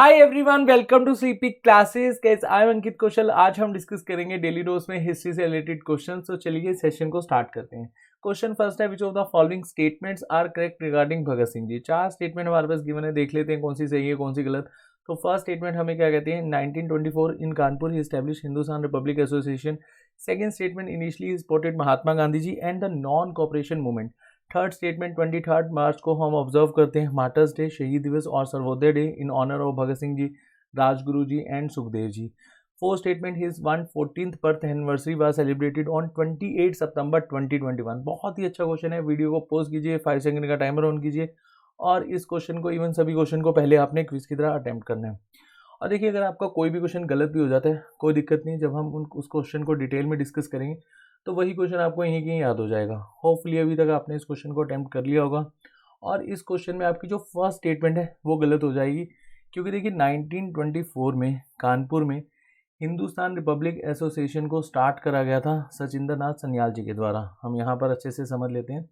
Hi everyone, welcome to CP classes. Guys, I am Ankit Kaushal. आज हम discuss करेंगे daily dose में हिस्ट्री से रिलेटेड क्वेश्चन। तो चलिए सेशन को स्टार्ट करते हैं। क्वेश्चन फर्स्ट है, which of the following statements are correct regarding Bhagat Singh ji. चार स्टेटमेंट हमारे पास गिवन है, देख लेते हैं कौन सी सही है कौन सी गलत। तो फर्स्ट स्टेटमेंट हमें क्या कहते हैं, 1924 in Kanpur he establish Hindustan republic association. Second statement, initially supported Mahatma Gandhi ji and the non cooperation movement. Third statement, 23 मार्च को हम ऑब्जर्व करते हैं मार्टर्स डे, शहीद दिवस और Sarvodaya day in honour of Bhagat Singh ji, Rajguru ji and Sukhdev ji. Fourth statement, his 114th birth anniversary was celebrated on 28 September 2021। बहुत ही अच्छा क्वेश्चन है। वीडियो को पॉज कीजिए, 5 सेकंड का टाइमर ऑन कीजिए और इस क्वेश्चन को, इवन सभी क्वेश्चन को पहले आपने क्विज की तरह अटेम्प्ट करना है। और देखिए, अगर आपका कोई भी क्वेश्चन गलत भी हो जाता है कोई दिक्कत नहीं, जब हम उस क्वेश्चन को डिटेल में डिस्कस करेंगे तो वही क्वेश्चन आपको यहीं कहीं याद हो जाएगा। होपफुली अभी तक आपने इस क्वेश्चन को अटेम्प्ट कर लिया होगा। और इस क्वेश्चन में आपकी जो फर्स्ट स्टेटमेंट है वो गलत हो जाएगी, क्योंकि देखिए 1924 में कानपुर में हिंदुस्तान रिपब्लिक एसोसिएशन को स्टार्ट करा गया था सचिंद्र नाथ सन्याल जी के द्वारा। हम यहाँ पर अच्छे से समझ लेते हैं।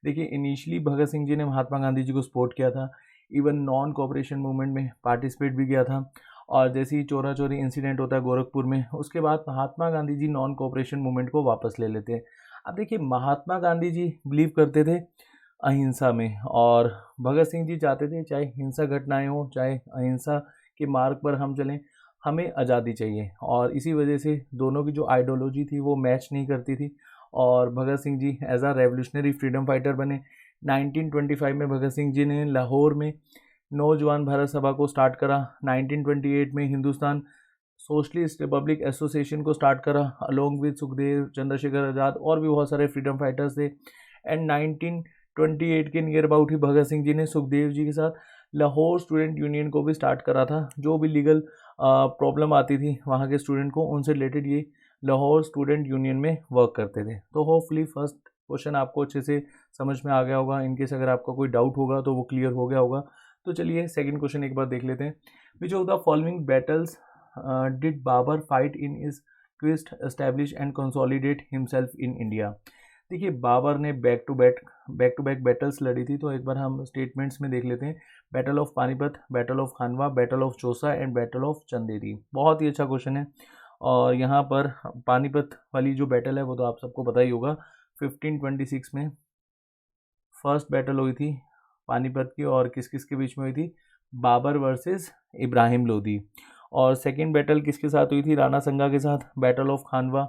देखिए, इनिशियली भगत सिंह जी ने महात्मा गांधी जी को सपोर्ट किया था, इवन नॉन कोऑपरेशन मूवमेंट में पार्टिसिपेट भी किया था। और जैसे ही चोरा चोरी इंसिडेंट होता है गोरखपुर में, उसके बाद महात्मा गांधी जी नॉन कोऑपरेशन मूवमेंट को वापस ले लेते हैं। अब देखिए, महात्मा गांधी जी बिलीव करते थे अहिंसा में, और भगत सिंह जी चाहते थे चाहे हिंसा घटनाएं हो चाहे अहिंसा के मार्ग पर हम चलें, हमें आज़ादी चाहिए। और इसी वजह से दोनों की जो आइडियोलॉजी थी वो मैच नहीं करती थी, और Bhagat Singh ji as a revolutionary freedom fighter बने। 1925 में भगत सिंह जी ने लाहौर में नौजवान भारत सभा को स्टार्ट करा। 1928 में हिंदुस्तान सोशलिस्ट रिपब्लिक एसोसिएशन को स्टार्ट करा अलोंग विद सुखदेव, चंद्रशेखर आज़ाद और भी बहुत सारे फ्रीडम फाइटर्स थे। एंड 1928 के नियर अबाउट ही भगत सिंह जी ने सुखदेव जी के साथ लाहौर स्टूडेंट यूनियन को भी स्टार्ट करा था। जो भी लीगल प्रॉब्लम आती थी वहाँ के स्टूडेंट को, उनसे रिलेटेड ये लाहौर स्टूडेंट यूनियन में वर्क करते थे। तो होपफुली फर्स्ट क्वेश्चन आपको अच्छे से समझ में आ गया होगा। इनकेस अगर आपका कोई डाउट होगा तो वो क्लियर हो गया होगा। तो चलिए सेकंड क्वेश्चन एक बार देख लेते हैं। Which of the following battles did Babar fight in his quest establish and consolidate himself in India. देखिए, बाबर ने बैक टू बैक बैटल्स लड़ी थी। तो एक बार हम स्टेटमेंट्स में देख लेते हैं। Battle of Panipat, battle of Khanwa, battle of Chausa and battle of Chanderi. बहुत ही अच्छा क्वेश्चन है। और यहाँ पर पानीपत वाली जो बैटल है वो तो आप सबको पता ही होगा। 1526 में फर्स्ट बैटल हुई थी पानीपत की, और किस किस के बीच में हुई थी, बाबर वर्सेस इब्राहिम लोदी। और सेकेंड बैटल किसके साथ हुई थी, राणा संगा के साथ, बैटल ऑफ खानवा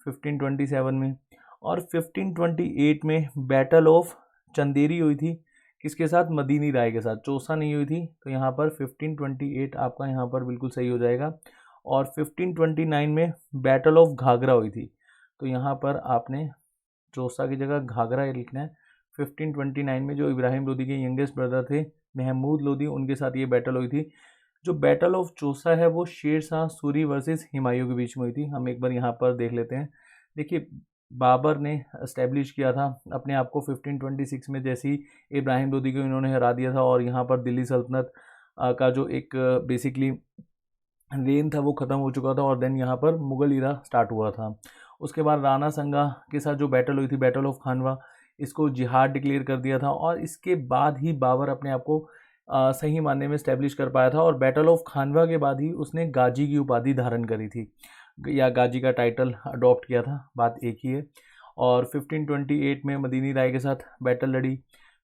1527 में। और 1528 में बैटल ऑफ चंदेरी हुई थी, किसके साथ, मदीनी राय के साथ, चौसा नहीं हुई थी। तो यहाँ पर 1528 आपका यहाँ पर बिल्कुल सही हो जाएगा। और 1529 में बैटल ऑफ घाघरा हुई थी। तो यहाँ पर आपने चौसा की जगह घाघरा लिखना है। 1529 में जो इब्राहिम लोदी के यंगेस्ट ब्रदर थे महमूद लोदी, उनके साथ ये बैटल हुई थी। जो बैटल ऑफ चौसा है वो शेर शाह सूरी वर्सेस हुमायूं के बीच में हुई थी। हम एक बार यहाँ पर देख लेते हैं। देखिए, बाबर ने इस्टेब्लिश किया था अपने आप को 1526 में, जैसे ही इब्राहिम लोदी को इन्होंने हरा दिया था, और यहाँ पर दिल्ली सल्तनत का जो एक बेसिकली रेन था वो ख़त्म हो चुका था, और देन यहाँ पर मुग़ल इरा स्टार्ट हुआ था। उसके बाद राणा संगा के साथ जो बैटल हुई थी, बैटल ऑफ खानवा, इसको जिहाद डिक्लेयर कर दिया था। और इसके बाद ही बाबर अपने आप को सही मानने में इस्टेब्लिश कर पाया था। और बैटल ऑफ खानवा के बाद ही उसने गाजी की उपाधि धारण करी थी, या गाजी का टाइटल अडॉप्ट किया था, बात एक ही है। और 1528 में मदीनी राय के साथ बैटल लड़ी।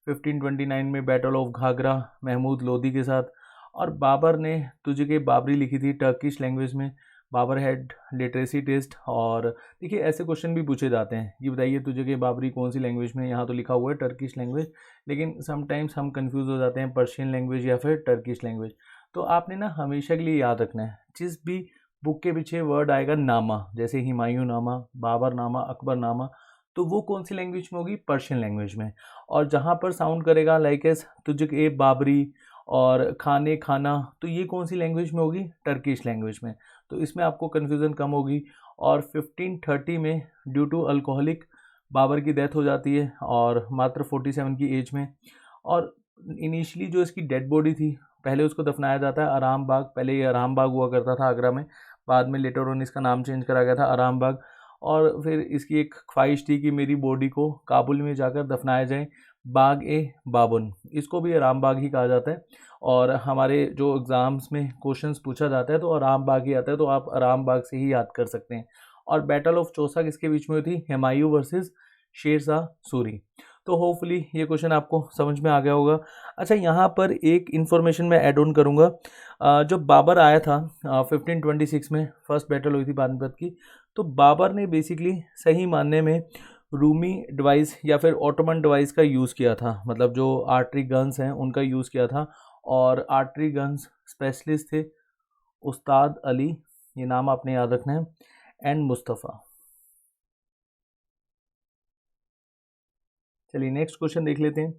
1529 में बैटल ऑफ घाघरा महमूद लोदी के साथ। और बाबर ने तुझे के बाबरी लिखी थी टर्किश लैंग्वेज में। Babur had literacy test. और देखिए, ऐसे क्वेश्चन भी पूछे जाते हैं कि बताइए तुझे के बाबरी कौन सी लैंग्वेज में, यहाँ तो लिखा हुआ है टर्किश लैंग्वेज, लेकिन समटाइम्स हम कंफ्यूज हो जाते हैं पर्शियन लैंग्वेज या फिर टर्किश लैंग्वेज। तो आपने ना हमेशा के लिए याद रखना है, जिस भी बुक के पीछे वर्ड आएगा नामा, जैसे हुमायूं नामा, बाबर नामा, अकबर नामा, तो वो कौन सी लैंग्वेज में होगी, पर्शियन लैंग्वेज में। और जहाँ पर साउंड करेगा लाइक एस तुझे के बाबरी और खाने खाना, तो ये कौन सी लैंग्वेज में होगी, टर्किश लैंग्वेज में। तो इसमें आपको कन्फ्यूज़न कम होगी। और 1530 में ड्यू टू अल्कोहलिक बाबर की डेथ हो जाती है, और मात्र 47 की एज में। और इनिशियली जो इसकी डेड बॉडी थी, पहले उसको दफनाया जाता है आराम बाग। पहले ये आराम बाग हुआ करता था आगरा में, बाद में लेटर ऑन इसका नाम चेंज करा गया था आराम बाग। और फिर इसकी एक ख्वाहिश थी कि मेरी बॉडी को काबुल में जाकर दफनाया जाए, बाग ए बाबुन, इसको भी आराम बाग ही कहा जाता है। और हमारे जो एग्ज़ाम्स में क्वेश्चंस पूछा जाता है तो आराम बाग ही आता है, तो आप आराम बाग से ही याद कर सकते हैं। और बैटल ऑफ चौसा किसके बीच में हुई थी? हुमायूं वर्सेस शेर शाह सूरी। तो होपफुली ये क्वेश्चन आपको समझ में आ गया होगा। अच्छा, यहाँ पर एक इन्फॉर्मेशन मैं ऐड ऑन करूँगा। जब बाबर आया था 1526 में, फर्स्ट बैटल हुई थी पानीपत की, तो बाबर ने बेसिकली सही मानने में रूमी डिवाइस या फिर ऑटोमन डिवाइस का यूज़ किया था, मतलब जो आर्टरी गन्स हैं उनका यूज़ किया था। और आर्टरी गन्स स्पेशलिस्ट थे उस्ताद अली, ये नाम आपने याद रखना है, एंड मुस्तफ़ा। चलिए नेक्स्ट क्वेश्चन देख लेते हैं।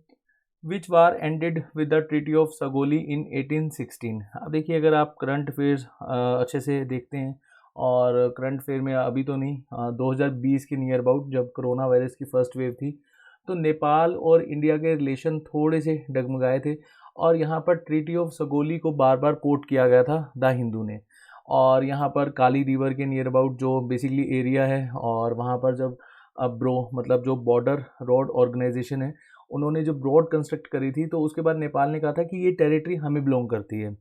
Which war ended with the treaty of Sugauli in 1816। अब देखिए, अगर आप करंट अफेयर्स अच्छे से देखते हैं, और करंट अफेयर में अभी तो नहीं, 2020 के नियर अबाउट जब कोरोना वायरस की फर्स्ट वेव थी, तो नेपाल और इंडिया के रिलेशन थोड़े से डगमगाए थे, और यहाँ पर ट्रीटी ऑफ सगोली को बार बार कोट किया गया था द हिंदू ने। और यहाँ पर काली रिवर के नियर अबाउट जो बेसिकली एरिया है, और वहाँ पर जब ब्रो मतलब जो बॉर्डर रोड ऑर्गेनाइजेशन है, उन्होंने जब रोड कंस्ट्रक्ट करी थी, तो उसके बाद नेपाल ने कहा था कि ये टेरिटरी हमें बिलोंग करती है।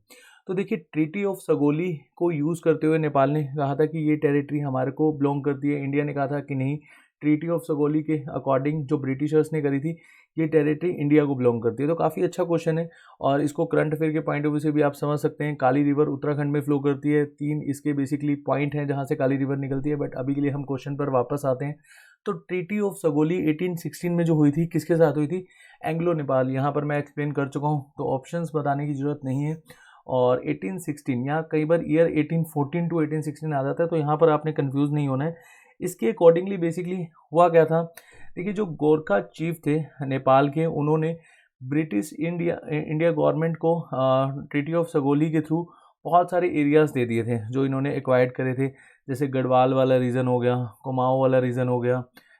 तो देखिए, ट्रीटी ऑफ सगोली को यूज़ करते हुए नेपाल ने कहा था कि ये टेरिटरी हमारे को बिलोंग करती है। इंडिया ने कहा था कि नहीं, ट्रीटी ऑफ सगोली के अकॉर्डिंग जो ब्रिटिशर्स ने करी थी, ये टेरिटरी इंडिया को बिलोंग करती है। तो काफ़ी अच्छा क्वेश्चन है, और इसको करंट अफेयर के पॉइंट ऑफ व्यू से भी आप समझ सकते हैं। काली रिवर उत्तराखंड में फ्लो करती है, 3 इसके बेसिकली पॉइंट हैं जहाँ से काली रिवर निकलती है। बट अभी के लिए हम क्वेश्चन पर वापस आते हैं। तो ट्रीटी ऑफ सगोली 1816 में जो हुई थी, किसके साथ हुई थी? एंग्लो नेपाल। यहाँ पर मैं एक्सप्लेन कर चुका हूँ, तो ऑप्शंस बताने की ज़रूरत नहीं है। और 1816, यहाँ कई बार ईयर 1814 टू 1816 आ जाता है, तो यहाँ पर आपने कंफ्यूज नहीं होना है। इसके अकॉर्डिंगली बेसिकली हुआ क्या था, देखिए, जो गोरखा चीफ थे नेपाल के, उन्होंने ब्रिटिश इंडिया गवर्नमेंट को ट्रीटी ऑफ सगोली के थ्रू बहुत सारे एरियाज़ दे दिए थे जो इन्होंने एक्वायर्ड करे थे। जैसे गढ़वाल वाला रीजन हो गया, कुमाऊँ वाला रीजन हो गया,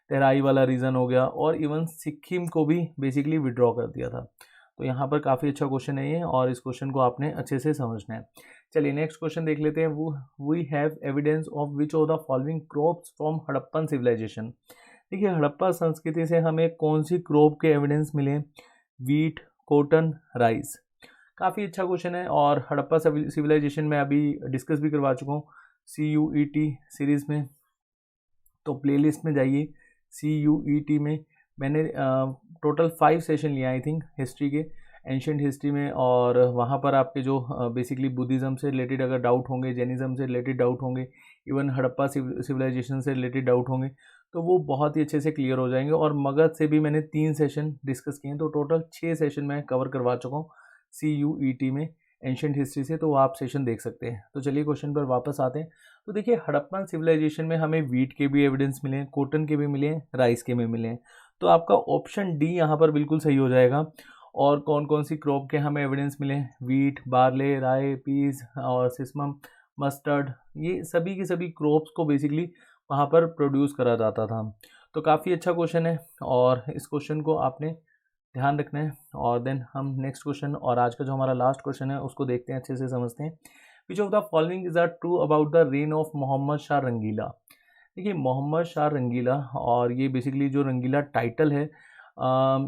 तेराई वाला रीजन हो गया, और इवन सिक्किम को भी बेसिकली विड्रॉ कर दिया था। तो यहाँ पर काफ़ी अच्छा क्वेश्चन है ये, और इस क्वेश्चन को आपने अच्छे से समझना है। चलिए नेक्स्ट क्वेश्चन देख लेते हैं। We have evidence of which of the following crops from Harappan civilisation. देखिए, हड़प्पा संस्कृति से हमें कौन सी क्रॉप के एविडेंस मिले? Wheat, cotton, rice. काफ़ी अच्छा क्वेश्चन है, और हड़प्पा सिविलाइजेशन में अभी डिस्कस भी करवा चुका हूँ CUET सीरीज़ में। तो प्लेलिस्ट में जाइए, CUET में मैंने टोटल 5 सेशन लिया आई थिंक हिस्ट्री के, एंशियंट हिस्ट्री में। और वहाँ पर आपके जो बेसिकली बुद्धिज़्म से रिलेटेड अगर डाउट होंगे, जैनिज़्म से रिलेटेड डाउट होंगे, इवन हड़प्पा सिविलाइजेशन से रिलेटेड डाउट होंगे, तो वो बहुत ही अच्छे से क्लियर हो जाएंगे। और मगध से भी मैंने 3 सेशन डिस्कस किए हैं, तो टोटल 6 सेशन मैं कवर करवा चुका हूँ CUET में एंशियंट हिस्ट्री से, तो वो आप सेशन देख सकते हैं। तो चलिए क्वेश्चन पर वापस आते हैं। तो देखिए, हड़प्पन सिविलाइजेशन में हमें वीट के भी एविडेंस मिले हैं, कॉटन के भी मिले हैं, राइस के भी मिले हैं। तो आपका ऑप्शन डी यहाँ पर बिल्कुल सही हो जाएगा। और कौन कौन सी क्रॉप के हमें एविडेंस मिले? वीट, बार्ले, राय, पीस और सिसमम, मस्टर्ड, ये सभी की सभी क्रॉप्स को बेसिकली वहाँ पर प्रोड्यूस करा जाता था। तो काफ़ी अच्छा क्वेश्चन है, और इस क्वेश्चन को आपने ध्यान रखना है। और देन हम नेक्स्ट क्वेश्चन और आज का जो हमारा लास्ट क्वेश्चन है उसको देखते हैं, अच्छे से समझते हैं। Which of the following is are true about the reign of Mohammad Shah Rangeela. देखिए, मोहम्मद शाह रंगीला, और ये बेसिकली जो रंगीला टाइटल है,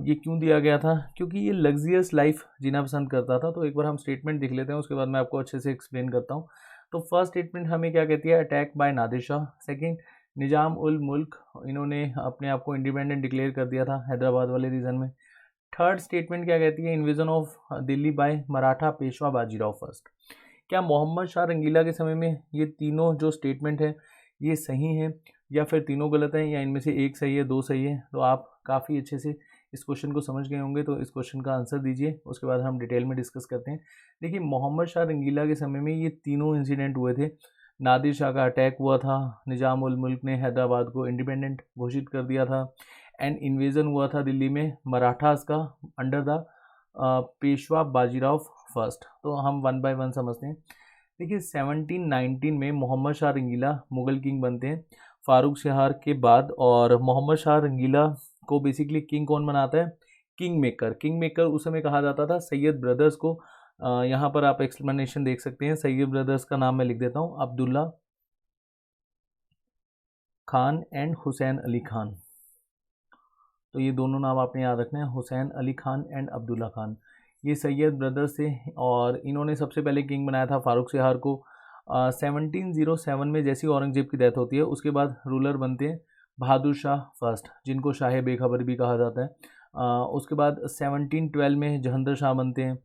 ये क्यों दिया गया था? क्योंकि ये लग्जियस लाइफ जीना पसंद करता था। तो एक बार हम स्टेटमेंट देख लेते हैं, उसके बाद मैं आपको अच्छे से एक्सप्लेन करता हूँ। तो फर्स्ट स्टेटमेंट हमें क्या कहती है? Attack by Nadir Shah. Second, Nizam ul Mulk, इन्होंने अपने आप को इंडिपेंडेंट डिक्लेयर कर दिया था हैदराबाद वाले रीजन में। थर्ड स्टेटमेंट क्या कहती है? Invasion of Delhi by Maratha Peshwa Bajirao first. क्या मोहम्मद शाह रंगीला के समय में ये तीनों जो स्टेटमेंट है ये सही हैं, या फिर तीनों गलत हैं, या इनमें से एक सही है, 2 सही है? तो आप काफ़ी अच्छे से इस क्वेश्चन को समझ गए होंगे, तो इस क्वेश्चन का आंसर दीजिए, उसके बाद हम डिटेल में डिस्कस करते हैं। देखिए, मोहम्मद शाह रंगीला के समय में ये तीनों इंसिडेंट हुए थे। नादिर शाह का अटैक हुआ था, निजाम उल मुल्क ने हैदराबाद को इंडिपेंडेंट घोषित कर दिया था, एंड इन्वेजन हुआ था दिल्ली में मराठास का under the Peshwa Bajirao first. तो हम 1 बाय 1 समझते हैं। देखिए, 1719 में मोहम्मद शाह रंगीला मुगल किंग बनते हैं फारूक शाह के बाद। और मोहम्मद शाह रंगीला को बेसिकली किंग कौन बनाता है? King maker. किंग मेकर उस समय कहा जाता था सैयद ब्रदर्स को। यहाँ पर आप एक्सप्लेनेशन देख सकते हैं। सैयद ब्रदर्स का नाम मैं लिख देता हूँ, अब्दुल्ला खान एंड हुसैन अली खान। तो ये दोनों नाम आपने याद रखना है, हुसैन अली खान एंड अब्दुल्ला खान। ये सैयद ब्रदर्स थे और इन्होंने सबसे पहले किंग बनाया था फारूक सिहार को। 1707 में जैसी औरंगजेब की डेथ होती है उसके बाद रूलर बनते हैं बहादुर शाह फर्स्ट, जिनको शाह बेखबर भी कहा जाता है। उसके बाद 1712 में जहांगीर शाह बनते हैं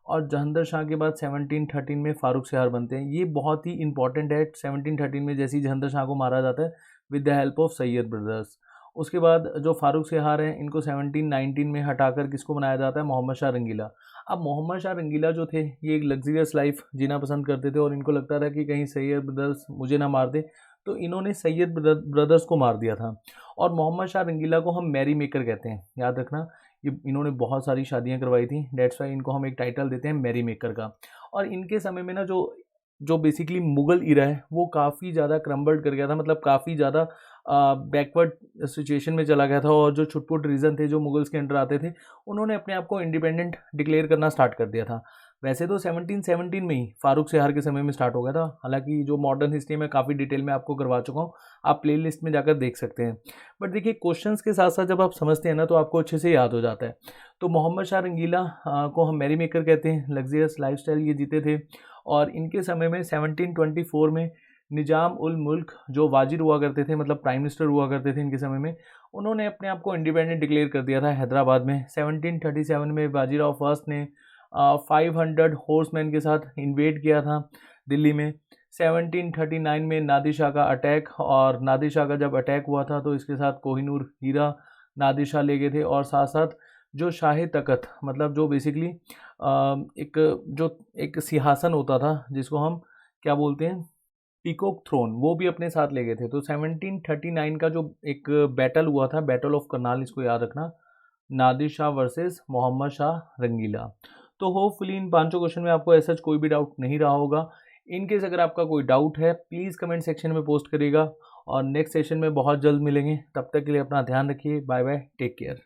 और जहांगीर शाह के बाद 1713 में फारूक सिहार बनते हैं। ये बहुत ही इंपॉर्टेंट है, 1713 में जैसे ही जहांगीर शाह को मारा जाता है with the help of Syed brothers. उसके बाद जो फारूक सिहार हैं इनको 1719 में हटाकर किसको बनाया जाता है, मोहम्मद शाह रंगीला। अब मोहम्मद शाह रंगीला जो थे ये एक लग्जरियस लाइफ जीना पसंद करते थे और इनको लगता था कि कहीं सैयद ब्रदर्स मुझे ना मार दे, तो इन्होंने सैयद ब्रदर्स को मार दिया था। और मोहम्मद शाह रंगीला को हम मैरी मेकर कहते हैं, याद रखना। ये इन्होंने बहुत सारी शादियां करवाई थी, डेट्स वाई इनको हम एक टाइटल देते हैं मैरी मेकर का। और इनके समय में ना जो जो बेसिकली मुग़ल इरा है वो काफ़ी ज़्यादा क्रम्बल्ड कर गया था, मतलब काफ़ी ज़्यादा बैकवर्ड सिचुएशन में चला गया था। और जो छुटपुट रीजन थे जो मुगल्स के अंडर आते थे उन्होंने अपने आप को इंडिपेंडेंट डिक्लेयर करना स्टार्ट कर दिया था। वैसे तो 1717 में ही फारूक सिहार के समय में स्टार्ट हो गया था, हालांकि जो मॉडर्न हिस्ट्री में काफ़ी डिटेल में आपको करवा चुका हूँ, आप प्ले लिस्ट में जाकर देख सकते हैं। बट देखिए क्वेश्चंस के साथ साथ जब आप समझते हैं ना तो आपको अच्छे से याद हो जाता है। तो मोहम्मद शाह रंगीला को हम मैरी मेकर कहते हैं, लग्जरियस लाइफस्टाइल ये जीते थे। और इनके समय में 1724 में निजाम उल मुल्क जो वाजिर हुआ करते थे, मतलब प्राइम मिनिस्टर हुआ करते थे इनके समय में, उन्होंने अपने आप को इंडिपेंडेंट डिक्लेयर कर दिया था हैदराबाद में। 1737 में बाजीराव फर्स्ट ने 500 हॉर्समैन के साथ इन्वेड किया था दिल्ली में। 1739 में नादिर शाह का अटैक, और नादिर शाह का जब अटैक हुआ था तो इसके साथ कोहिनूर हीरा नादिर शाह ले गए थे। और साथ साथ जो शाही तख्त, मतलब जो बेसिकली एक सिंहासन होता था जिसको हम क्या बोलते हैं, पीकॉक थ्रोन, वो भी अपने साथ ले गए थे। तो 1739 का जो एक बैटल हुआ था, बैटल ऑफ करनाल, इसको याद रखना, नादिर शाह वर्सेस मोहम्मद शाह रंगीला। तो होपफुली इन पांचों क्वेश्चन में आपको ऐसा कोई भी डाउट नहीं रहा होगा। इनकेस अगर आपका कोई डाउट है प्लीज़ कमेंट सेक्शन में पोस्ट करिएगा और नेक्स्ट सेशन में बहुत जल्द मिलेंगे। तब तक के लिए अपना ध्यान रखिए। Bye bye, take care.